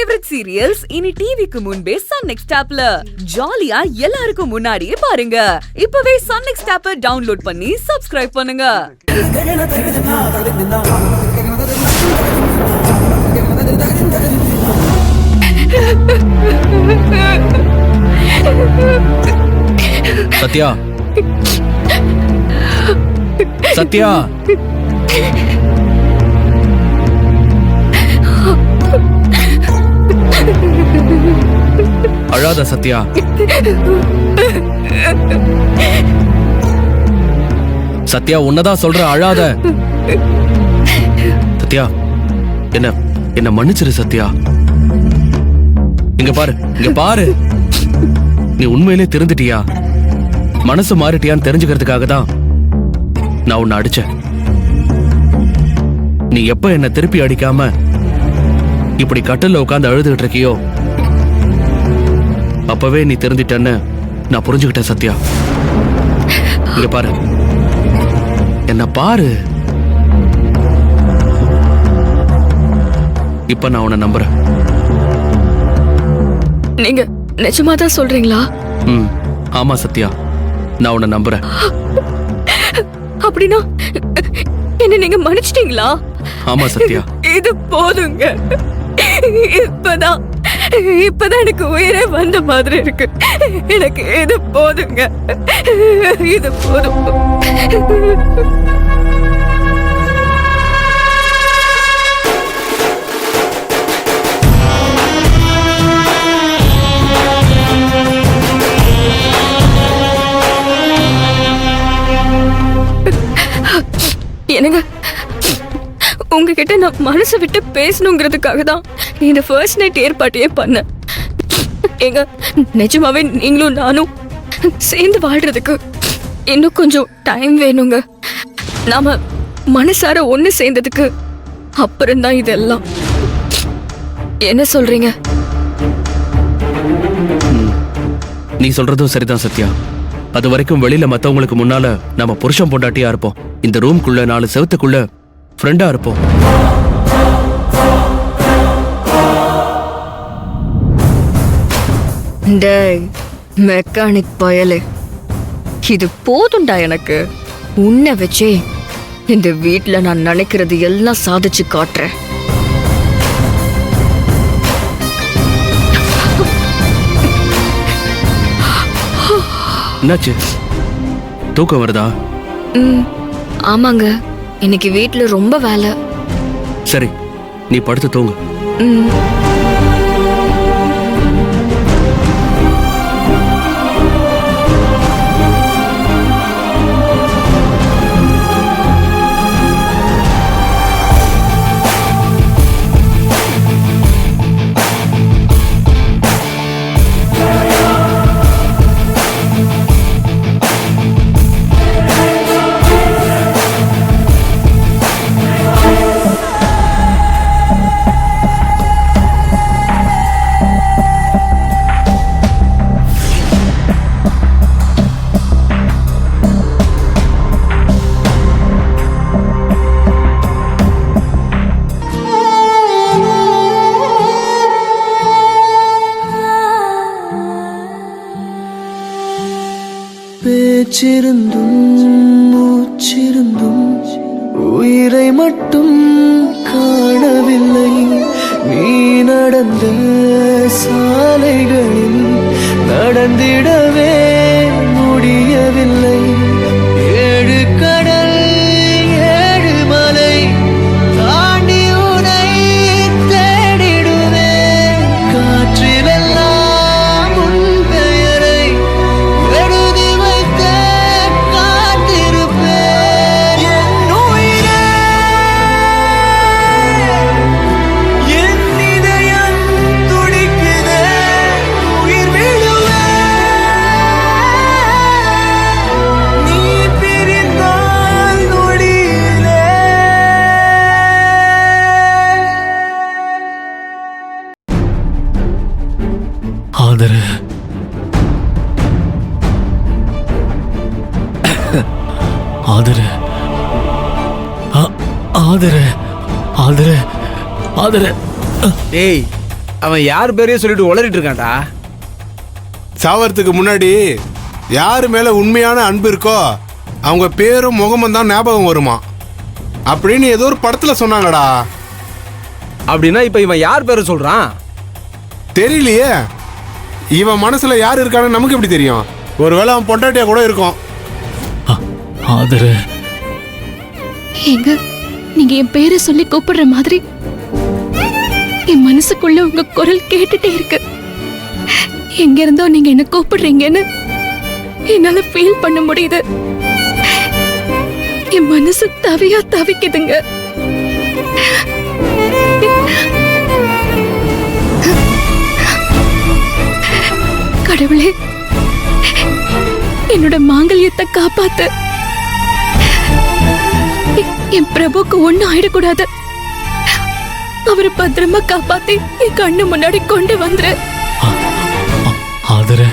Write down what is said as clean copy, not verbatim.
Favourite serials இனி டிவிக்கு முன்பே சன் நெக்ஸ்ட் ஆப்ல ஜாலியா எல்லாருக்கும் முன்னாடியே பாருங்க. இப்பவே சன் நெக்ஸ்ட் ஆப்பை டவுன்லோட் பண்ணி சப்ஸ்கிரைப் பண்ணுங்க. சத்யா, சத்யா, அழாத சத்யா. சத்யா, உன்னதான் சொல்ற, அழாத. சத்யா, என்ன மன்னிச்சிரு சத்யா. இங்க பாரு, இங்க பாரு. நீ உண்மையிலே திருந்துட்டியா, மனசு மாறிட்டியான்னு தெரிஞ்சுக்கிறதுக்காக தான் நான் உன்னை அடிச்சேன். நீ எப்ப என்ன திருப்பி அடிக்காம இப்படி கட்டில உட்காந்து அழுதுகிட்டு இருக்கியோ அப்பவே நீ திருந்திட்டன்னு நான் புரிஞ்சுக்கிட்டேன் சத்யா. இங்க பாரு, என்ன பாரு. இப்ப நான் உன்னை நம்புறேன். நீங்க நிஜமாதான் சொல்றீங்களா? ஆமா சத்யா, நான் உன்னை நம்புறேன். அப்படின்னா என்ன நீங்க மன்னிச்சிட்டீங்களா? ஆமா சத்யா. இது போதுங்க. இப்பதான் எனக்கு உயிரே வந்த மாதிரி இருக்கு. எனக்கு இது போதுங்க, இது போதும். என்னங்க, உங்ககிட்ட நான் மனசை விட்டு பேசணுங்கிறதுக்காக தான் இந்த ஃபர்ஸ்ட் நைட் ஏற்பாட்டையே பண்ணேன். எங்க நிஜமாவே நீங்களும் நானும் சேர்ந்து வாழ்றதுக்கு இன்னும் கொஞ்சம் டைம் வேணுங்க. நாம மனசார ஒண்ணு சேர்ந்ததுக்கு அப்புறம்தான் இதெல்லாம். என்ன சொல்றீங்க? நீ சொல்றதும் சரிதான் சத்யா. அது வரைக்கும் வெளியில மத்தவங்களுக்கு முன்னால நம்ம புருஷன் பொண்டாட்டியா இருப்போம். இந்த ரூம்குள்ள 4 செவத்துக்குள்ள ஃப்ரெண்டா இருப்போம். டேய் மெக்கானிக் பயலே, இது போதும்டா எனக்கு. உன்னை வச்சே இந்த வீட்ல நான் நினைக்கிறது எல்லாம் சாதிச்சு காட்டுறேன். என்னாச்சு, தூக்கம் வருதா? ஆமாங்க, இன்னைக்கு வீட்ல ரொம்ப வேலை. சரி, நீ படுத்து தூங்கு. பேச்சிருந்தும் மூச்சிருந்தும் உயிரை மட்டும் காணவில்லை. நீ நடந்த சாலைகளில் நடந்திடவே முடியவில்லை. 7 கடல் 7 மலை தாண்டி உனை தேடிடுவே. காற்றிலெல்லாம் உன் பெயரை எழுதி வைத்த காத்திருப்பேன். என் உயிரே, என் இதயம் துடிக்குதே, உயிர் விழுவே. நீ பிரிந்தால் நொடியிலே. ஆதரு, ஆதரு, ஆதரு, ஆதரு, ஆதரு. டேய், அவன் யார் பேரையும் சொல்லிட்டு உளறிட்டு இருக்கான்டா. சாவறதுக்கு முன்னாடி யாரு மேல உண்மையான அன்பு இருக்கோ அவங்க பேரும் முகமும் தான் ஞாபகம் வருமா அப்படின்னு ஏதோ ஒரு படத்துல சொன்னாங்கடா. அப்படின்னா இப்ப இவன் யார் பேரை சொல்றான்? தெரியலையே, இவன் மனசுல யார் இருக்கான்னு நமக்கு எப்படி தெரியும்? ஒருவேளை அவன் பொண்டாட்டியா கூட இருக்கும். ஆதரு, ஏங்க, நீங்க என் பேரை சொல்லி கூப்பிடுற மாதிரி என் மனசுக்குள்ள உங்க குரல் கேட்டுட்டே இருக்கு. எங்க இருந்தோ நீங்க என்ன கூப்பிடுறீங்கன்னு என்னால ஃபீல் பண்ண முடியுது. என் மனசு தவியா தவிக்குதுங்க. கடவுளே, என்னோட மாங்கல்யத்தை காப்பாத்து. என் பிரபுக்கு ஒண்ணு ஆயிடக்கூடாது. அவரை பத்திரமா காப்பாத்தி என் கண்ணு முன்னாடி கொண்டு வந்துரு. ஆதரு.